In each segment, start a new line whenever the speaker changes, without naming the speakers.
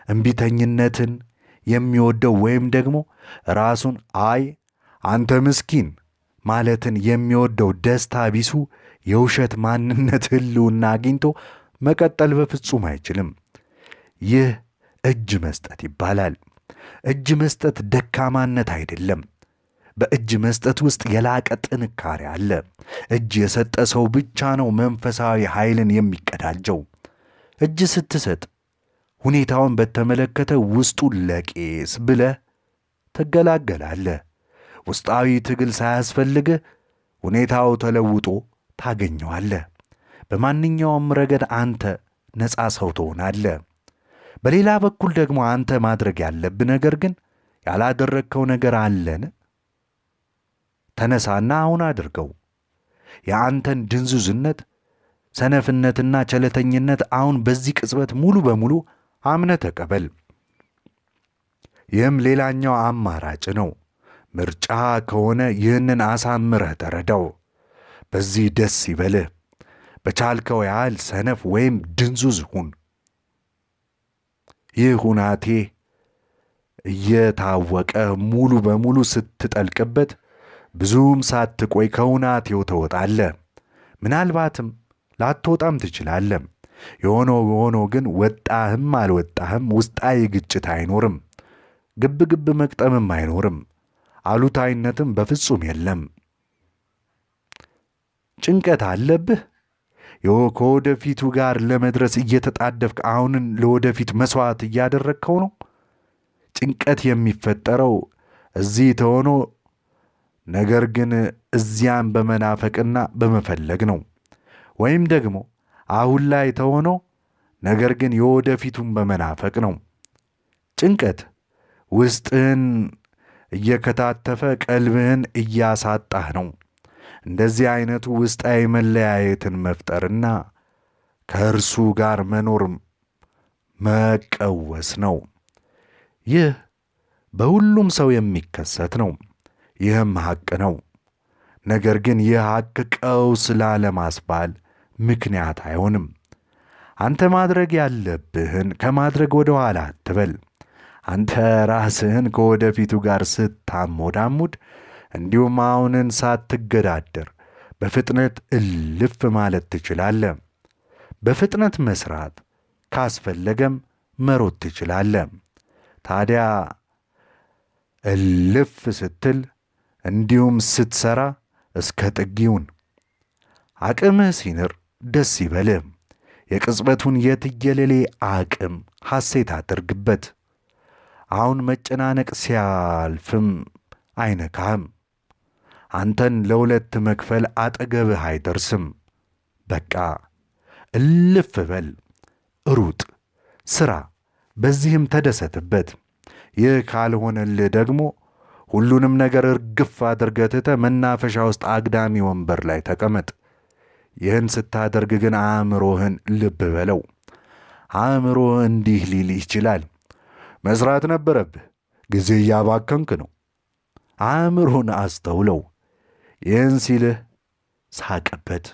እምቢተኝነትን የሚወደው ወይም ደግሞ ራሱን አንተ ምስኪን ማለትን የሚወደው ደስታ ቢሱ የውሸት ማንነት ህልውና አግኝቶ መቀጠል በፍጹም አይችልም። ይህ እጅ መስጠት ይባላል። እጅ መስጠት ደካማነት አይደለም። በእጅ መስጠት ውስጥ የላቀ ጥንካሬ አለ። እጅ የሰጠ ሰው ብቻ ነው መንፈሳዊ ኃይልን የሚቀዳጀው። እጅ ስትሰጥ ሁኔታውን በተመለከተ ውስጡን ለቄስ ብለህ ትገላገላለህ። ውስጣዊ ትግል ሳያስፈልግህ ሁኔታው ተለውጦ ታገኘዋለህ። በማንኛውም ረገድ አንተ ነፃ ሰው ትሆናለህ። በሌላ በኩል ደግሞ አንተ ማድረግ ያለብህ ነገር ግን ያላደረግከው ነገር አለን? ተነሳና አሁን አድርገው። የአንተን ድንዙዝነት፣ ሰነፍነትና ቸለተኝነት አሁን በዚህ ቅጽበት ሙሉ በሙሉ አምነህ ተቀበል። ይህም ሌላኛው አማራጭ ነው። ምርጫ ከሆነ ይህንን አሳምረህ ተረዳው። በዚህ ደስ ይበልህ። በቻልከው ያህል ሰነፍ ወይም ድንዙዝ ሁን። ይህ ሁናቴ እየታወቀ ሙሉ በሙሉ ስትጠልቅበት ብዙም ሳትቆይ ከሁናቴው ትወጣለህ። ምናልባትም ላትወጣም ትችላለህ። የሆኖ ግን ወጣህም አልወጣህም ውስጣዊ ግጭት አይኖርም። ግብ መቅጠምም አይኖርም። አሉታዊነትም በፍጹም የለም። ጭንቀት አለብህ? ከወደፊቱ ጋር ለመድረስ እየተጣደፍክ አሁንን ለወደፊት መስዋዕት እያደረግከው ነው። ጭንቀት የሚፈጠረው እዚህ ተሆኖ ነገር ግን እዚያም በመናፈቅና በመፈለግ ነው። ወይም ደግሞ አሁን ላይ ተሆኖ ነገር ግን የወደፊቱን በመናፈቅ ነው። ጭንቀት ውስጥህን እየከታተፈ ቀልብህን እያሳጣህ ነው። እንደዚህ አይነቱ ውስጣዊ መለያየትን መፍጠርና ከእርሱ ጋር መኖር መቀወስ ነው። ይህ በሁሉም ሰው የሚከሰት ነው። ይህም ሐቅ ነው። ነገር ግን ይህ ሐቅ ቀውስ ላለማስባል ምክንያት አይሆንም። አንተ ማድረግ ያለብህን ከማድረግ ወደ ኋላ አትበል። አንተ ራስህን ከወደፊቱ ጋር ስታሞዳሙድ እንዲሁም አሁንን ሳትገዳደር በፍጥነት እልፍ ማለት ትችላለህ። በፍጥነት መስራት ካስፈለገም መሮጥ ትችላለህ። ታዲያ እልፍ ስትል እንዲሁም ስትሰራ እስከ ጥጊውን አቅምህ ሲንር ደስ ይበልህ። የቅጽበቱን የትየለሌ አቅም ሐሴት አድርግበት። አሁን መጨናነቅ ሲያልፍም አይነካህም። አንተን ለሁለት መክፈል አጠገብህ አይደርስም። በቃ እልፍ በል፣ ሩጥ፣ ሥራ፣ በዚህም ተደሰትበት። ይህ ካልሆነልህ ደግሞ ሁሉንም ነገር እርግፍ አድርገህ ትተህ መናፈሻ ውስጥ አግዳሚ ወንበር ላይ ተቀመጥ። ይህን ስታደርግ ግን አእምሮህን ልብ በለው። አእምሮህ እንዲህ ሊል ይችላል፣ መስራት ነበረብህ፣ ጊዜ እያባከንክ ነው። አእምሮህን አስተውለው። ይህን ሲልህ ሳቅበት።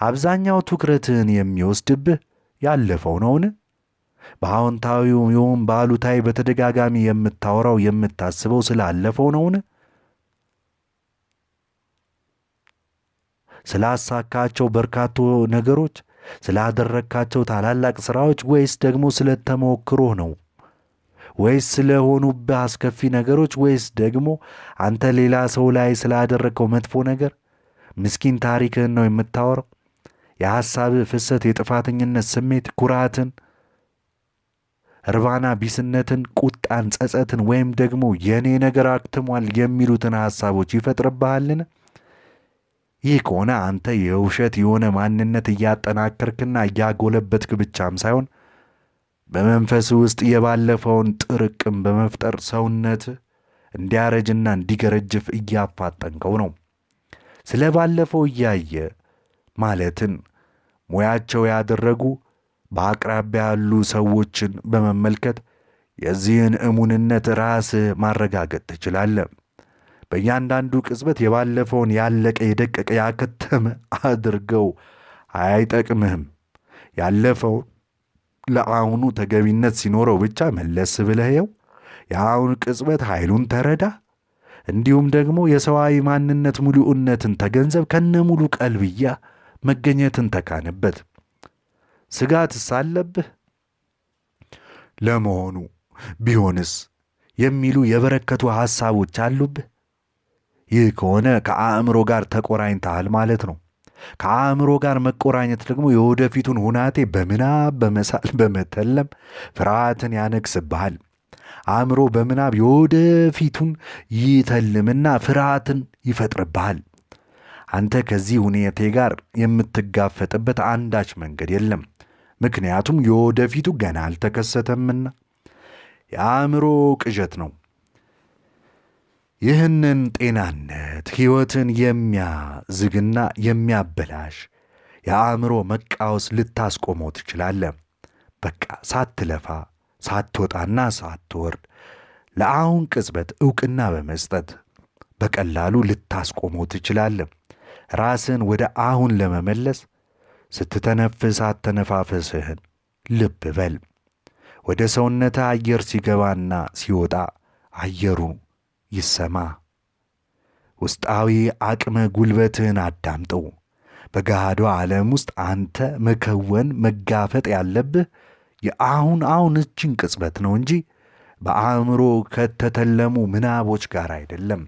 አብዛኛው ትኩረትህን የሚወስድብህ ያለፈው ነውን? በአዎንታዊው ይሁን በአሉታዊ በተደጋጋሚ የምታወራው የምታስበው ስላለፈው ነውን? ስላሳካቸው በርካታ ነገሮች፣ ስላደረካቸው ታላላቅ ሥራዎች ወይስ ደግሞ ስለተሞክሮህ ነው? ወይስ ስለሆኑብህ አስከፊ ነገሮች ወይስ ደግሞ አንተ ሌላ ሰው ላይ ስላደረከው መጥፎ ነገር ምስኪን ታሪክህን ነው የምታወራው? የሐሳብህ ፍሰት የጥፋተኝነት ስሜት፣ ኩራትን፣ እርባና ቢስነትን፣ ቁጣን፣ ጸጸትን ወይም ደግሞ የኔ ነገር አክትሟል የሚሉትን ሐሳቦች ይፈጥርብሃልን? ይህ ከሆነ አንተ የውሸት የሆነ ማንነት እያጠናከርክና እያጎለበትክ ብቻም ሳይሆን በመንፈስ ውስጥ የባለፈውን ጥርቅም በመፍጠር ሰውነት እንዲያረጅና እንዲገረጅፍ እያፋጠንከው ነው። ስለ ባለፈው እያየ ማለትን ሙያቸው ያደረጉ በአቅራቢያ ያሉ ሰዎችን በመመልከት የዚህን እሙንነት ራስህ ማረጋገጥ ትችላለህ። በእያንዳንዱ ቅጽበት የባለፈውን ያለቀ የደቀቀ ያከተመ አድርገው አይጠቅምህም። ያለፈው ለአሁኑ ተገቢነት ሲኖረው ብቻ መለስ ብለህየው የአሁን ቅጽበት ኃይሉን ተረዳ። እንዲሁም ደግሞ የሰዋዊ ማንነት ሙሉእነትን ተገንዘብ። ከነ ሙሉ ቀልብያ መገኘትን ተካንበት። ስጋትስ አለብህ? ለመሆኑ ቢሆንስ የሚሉ የበረከቱ ሐሳቦች አሉብህ? ይህ ከሆነ ከአእምሮ ጋር ተቆራኝተሃል ማለት ነው። ከአእምሮ ጋር መቆራኘት ደግሞ የወደፊቱን ሁናቴ በምናብ በመሳል በመተለም ፍርሃትን ያነግስብሃል። አእምሮ በምናብ የወደፊቱን ይተልምና ፍርሃትን ይፈጥርብሃል። አንተ ከዚህ ሁኔቴ ጋር የምትጋፈጥበት አንዳች መንገድ የለም። ምክንያቱም የወደፊቱ ገና አልተከሰተምና የአእምሮ ቅዠት ነው። ይህንን ጤናነት ሕይወትን የሚያዝግና የሚያበላሽ የአእምሮ መቃወስ ልታስቆመው ትችላለህ። በቃ ሳትለፋ ሳትወጣና ሳትወርድ ለአሁን ቅጽበት ዕውቅና በመስጠት በቀላሉ ልታስቆመው ትችላለህ። ራስን ወደ አሁን ለመመለስ ስትተነፍስ አተነፋፈስህን ልብ በል። ወደ ሰውነትህ አየር ሲገባና ሲወጣ አየሩ ይሰማ። ውስጣዊ አቅመ ጉልበትህን አዳምጠው። በገሃዱ ዓለም ውስጥ አንተ መከወን መጋፈጥ ያለብህ የአሁን እችን ቅጽበት ነው እንጂ በአእምሮ ከተተለሙ ምናቦች ጋር አይደለም።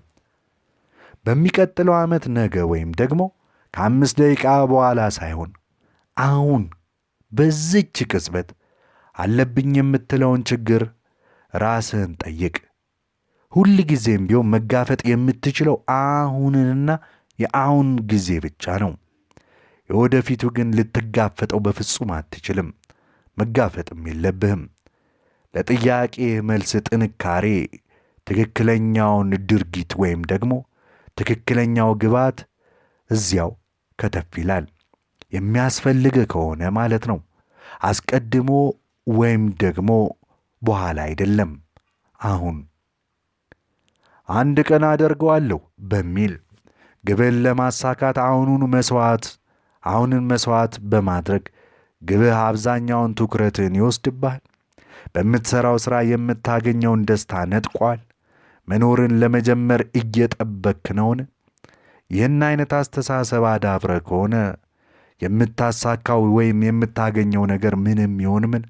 በሚቀጥለው ዓመት ነገ ወይም ደግሞ ከ5 ደቂቃ በኋላ ሳይሆን አሁን በዚች ቅጽበት አለብኝ የምትለውን ችግር ራስህን ጠይቅ። ሁል ጊዜም ቢሆን መጋፈጥ የምትችለው አሁንንና የአሁን ጊዜ ብቻ ነው። የወደፊቱ ግን ልትጋፈጠው በፍጹም አትችልም። መጋፈጥም የለብህም። ለጥያቄ መልስ ጥንካሬ ትክክለኛውን ድርጊት ወይም ደግሞ ትክክለኛው ግባት እዚያው ከተፍ ይላል። የሚያስፈልግ ከሆነ ማለት ነው። አስቀድሞ ወይም ደግሞ በኋላ አይደለም፣ አሁን። አንድ ቀን አደርገዋለሁ በሚል ግብን ለማሳካት አሁንን መስዋዕት በማድረግ ግብህ አብዛኛውን ትኩረትን ይወስድብሃል። በምትሠራው ሥራ የምታገኘውን ደስታ ነጥቋል። መኖርን ለመጀመር እየጠበክ ነውን? ይህን አይነት አስተሳሰብ አዳብረ ከሆነ የምታሳካው ወይም የምታገኘው ነገር ምንም ይሆን ምን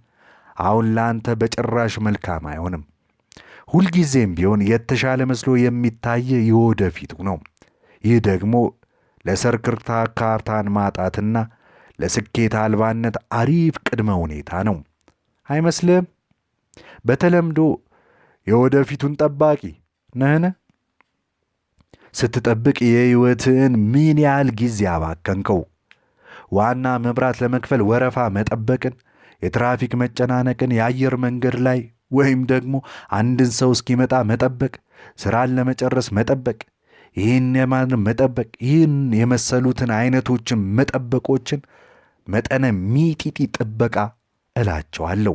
አሁን ለአንተ በጭራሽ መልካም አይሆንም። ሁልጊዜም ቢሆን የተሻለ መስሎ የሚታይ የወደፊቱ ነው። ይህ ደግሞ ለሰርክርታ ካርታን ማጣትና ለስኬት አልባነት አሪፍ ቅድመ ሁኔታ ነው አይመስልም? በተለምዶ የወደፊቱን ጠባቂ ነህን? ስትጠብቅ የሕይወትን ምን ያህል ጊዜ አባከንከው? ዋና መብራት ለመክፈል ወረፋ መጠበቅን፣ የትራፊክ መጨናነቅን፣ የአየር መንገድ ላይ ወይም ደግሞ አንድን ሰው እስኪመጣ መጠበቅ፣ ሥራን ለመጨረስ መጠበቅ፣ ይህን የማድረግ መጠበቅ፣ ይህን የመሰሉትን አይነቶችን መጠበቆችን መጠነ ሚጢጢ ጥበቃ እላቸዋለሁ።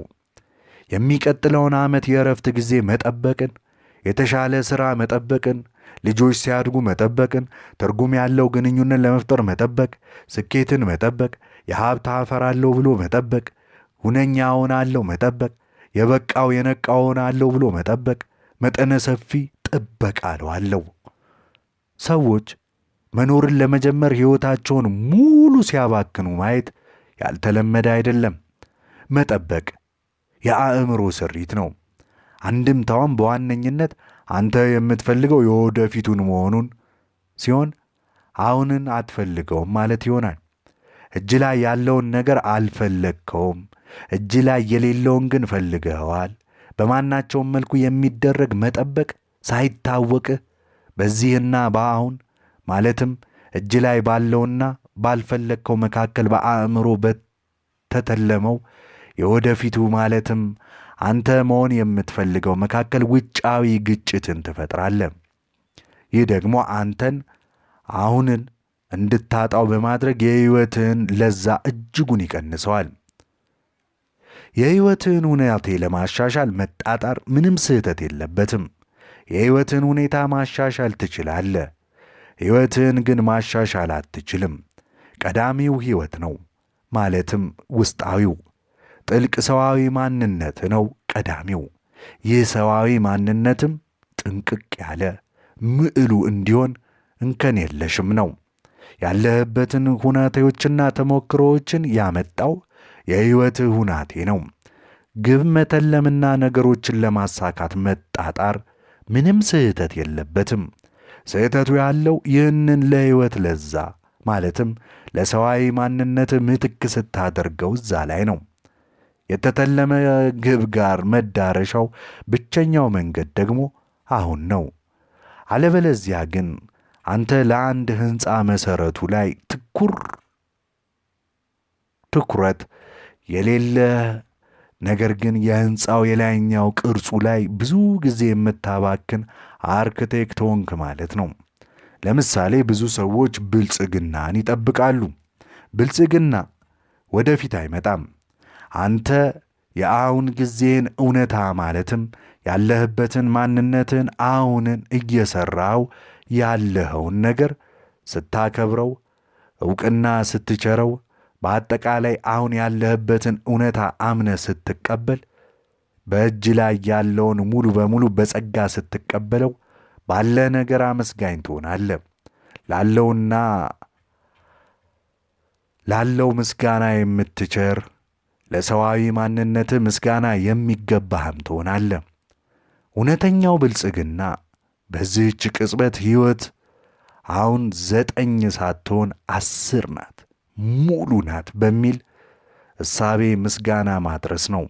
የሚቀጥለውን ዓመት የእረፍት ጊዜ መጠበቅን፣ የተሻለ ሥራ መጠበቅን፣ ልጆች ሲያድጉ መጠበቅን፣ ትርጉም ያለው ግንኙነት ለመፍጠር መጠበቅ፣ ስኬትን መጠበቅ፣ የሀብት አፈራለሁ ብሎ መጠበቅ፣ ሁነኛ እሆናለሁ መጠበቅ፣ የበቃው የነቃው እሆናለሁ ብሎ መጠበቅ መጠነ ሰፊ ጥበቃ እለዋለሁ። ሰዎች መኖርን ለመጀመር ሕይወታቸውን ሙሉ ሲያባክኑ ማየት ያልተለመደ አይደለም። መጠበቅ የአእምሮ ስሪት ነው። አንድምታውም በዋነኝነት አንተ የምትፈልገው የወደፊቱን መሆኑን ሲሆን አሁንን አትፈልገውም ማለት ይሆናል። እጅ ላይ ያለውን ነገር አልፈለግከውም፣ እጅ ላይ የሌለውን ግን ፈልገኸዋል። በማናቸውም መልኩ የሚደረግ መጠበቅ ሳይታወቅህ በዚህና በአሁን ማለትም እጅ ላይ ባለውና ባልፈለግከው መካከል በአእምሮ በተተለመው የወደፊቱ ማለትም አንተ መሆን የምትፈልገው መካከል ውጫዊ ግጭትን ትፈጥራለህ። ይህ ደግሞ አንተን አሁንን እንድታጣው በማድረግ የሕይወትህን ለዛ እጅጉን ይቀንሰዋል። የሕይወትህን ሁኔታ ለማሻሻል መጣጣር ምንም ስህተት የለበትም። የሕይወትህን ሁኔታ ማሻሻል ትችላለህ። ሕይወትህን ግን ማሻሻል አትችልም። ቀዳሚው ሕይወት ነው፣ ማለትም ውስጣዊው። ጥልቅ ሰዋዊ ማንነት ነው ቀዳሚው። ይህ ሰዋዊ ማንነትም ጥንቅቅ ያለ ምዕሉ እንዲሆን እንከን የለሽም ነው። ያለህበትን ሁናቴዎችና ተሞክሮዎችን ያመጣው የሕይወትህ ሁናቴ ነው። ግብ መተለምና ነገሮችን ለማሳካት መጣጣር ምንም ስህተት የለበትም። ስህተቱ ያለው ይህንን ለሕይወት ለዛ ማለትም ለሰዋዊ ማንነት ምትክ ስታደርገው እዛ ላይ ነው። የተተለመ ግብ ጋር መዳረሻው ብቸኛው መንገድ ደግሞ አሁን ነው። አለበለዚያ ግን አንተ ለአንድ ሕንፃ መሠረቱ ላይ ትኩረት የሌለ ነገር ግን የሕንፃው የላይኛው ቅርጹ ላይ ብዙ ጊዜ የምታባክን አርክቴክት ሆንክ ማለት ነው። ለምሳሌ ብዙ ሰዎች ብልጽግናን ይጠብቃሉ። ብልጽግና ወደፊት አይመጣም። አንተ የአሁን ጊዜን እውነታ ማለትም ያለህበትን ማንነትን አሁንን እየሠራው ያለኸውን ነገር ስታከብረው፣ ዕውቅና ስትቸረው፣ በአጠቃላይ አሁን ያለህበትን እውነታ አምነ ስትቀበል፣ በእጅ ላይ ያለውን ሙሉ በሙሉ በጸጋ ስትቀበለው ባለ ነገር አመስጋኝ ትሆናለህ። ላለው ምስጋና የምትቸር ለሰዋዊ ማንነት ምስጋና የሚገባህም ትሆናለህ። እውነተኛው ብልጽግና በዚህች ቅጽበት ሕይወት አሁን 9 ሳትሆን 10 ናት፣ ሙሉ ናት በሚል እሳቤ ምስጋና ማድረስ ነው።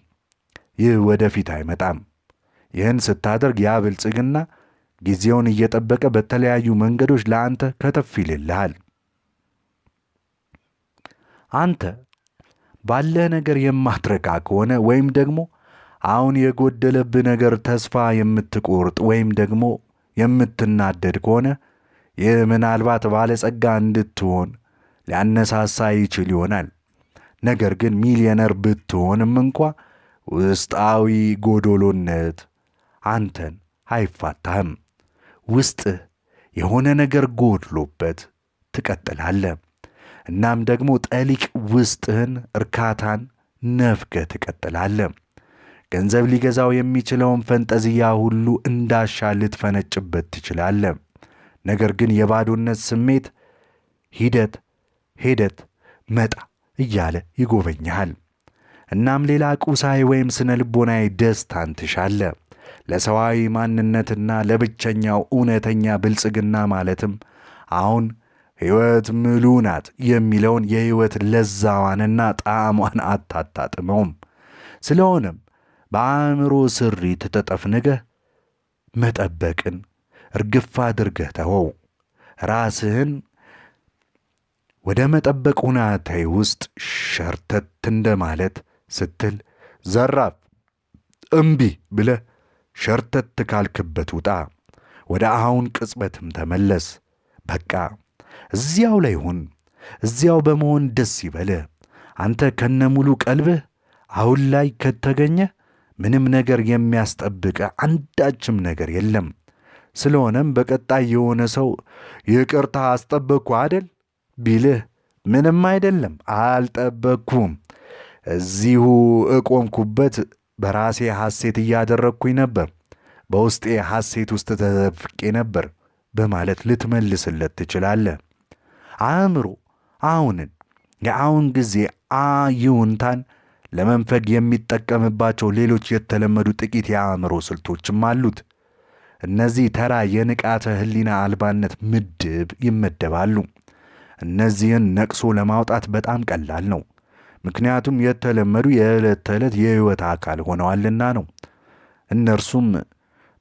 ይህ ወደፊት አይመጣም። ይህን ስታደርግ ያ ብልጽግና ጊዜውን እየጠበቀ በተለያዩ መንገዶች ለአንተ ከተፍ ይልልሃል። አንተ ባለህ ነገር የማትረካ ከሆነ ወይም ደግሞ አሁን የጎደለብህ ነገር ተስፋ የምትቆርጥ ወይም ደግሞ የምትናደድ ከሆነ ይህ ምናልባት ባለጸጋ እንድትሆን ሊያነሳሳ ይችል ይሆናል። ነገር ግን ሚሊዮነር ብትሆንም እንኳ ውስጣዊ ጎዶሎነት አንተን አይፋታህም። ውስጥህ የሆነ ነገር ጎድሎበት ትቀጥላለህ። እናም ደግሞ ጠሊቅ ውስጥህን እርካታን ነፍገህ ትቀጥላለህ። ገንዘብ ሊገዛው የሚችለውን ፈንጠዝያ ሁሉ እንዳሻ ልትፈነጭበት ትችላለህ። ነገር ግን የባዶነት ስሜት ሂደት መጣ እያለ ይጎበኛሃል። እናም ሌላ ቁሳዊ ወይም ስነ ልቦናዊ ደስታን ትሻለህ። ለሰዋዊ ማንነትና ለብቸኛው እውነተኛ ብልጽግና ማለትም አሁን ሕይወት ምሉ ናት የሚለውን የሕይወት ለዛዋንና ጣዕሟን አታጣጥመውም። ስለሆነም በአእምሮ ስሪት ተጠፍንገህ መጠበቅን እርግፍ አድርገህ ተወው። ራስህን ወደ መጠበቅ ሁናቴ ውስጥ ሸርተት እንደማለት ስትል ዘራፍ እምቢ ብለህ ሸርተት ካልክበት ውጣ። ወደ አሁን ቅጽበትም ተመለስ። በቃ እዚያው ላይ ሁን። እዚያው በመሆን ደስ ይበልህ። አንተ ከነሙሉ ቀልብህ አሁን ላይ ከተገኘ ምንም ነገር የሚያስጠብቅ አንዳችም ነገር የለም። ስለሆነም በቀጣይ የሆነ ሰው ይቅርታ አስጠበቅኩ አደል ቢልህ ምንም አይደለም፣ አልጠበቅኩም። እዚሁ እቆምኩበት በራሴ ሐሴት እያደረግኩኝ ነበር፣ በውስጤ ሐሴት ውስጥ ተዘፍቄ ነበር በማለት ልትመልስለት ትችላለህ። አእምሮ አሁንን የአሁን ጊዜ ይሁንታን ለመንፈግ የሚጠቀምባቸው ሌሎች የተለመዱ ጥቂት የአእምሮ ስልቶችም አሉት። እነዚህ ተራ የንቃተ ሕሊና አልባነት ምድብ ይመደባሉ። እነዚህን ነቅሶ ለማውጣት በጣም ቀላል ነው። ምክንያቱም የተለመዱ የዕለት ተዕለት የሕይወት አካል ሆነዋልና ነው። እነርሱም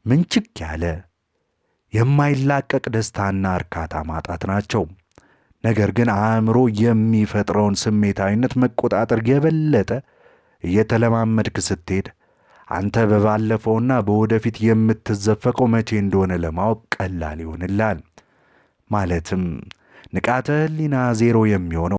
ምንችክ ያለ የማይላቀቅ ደስታና እርካታ ማጣት ናቸው። ነገር ግን አእምሮ የሚፈጥረውን ስሜታዊነት መቆጣጠር የበለጠ እየተለማመድክ ስትሄድ አንተ በባለፈውና በወደፊት የምትዘፈቀው መቼ እንደሆነ ለማወቅ ቀላል ይሆንልሃል። ማለትም ንቃተ ሕሊና ዜሮ የሚሆነው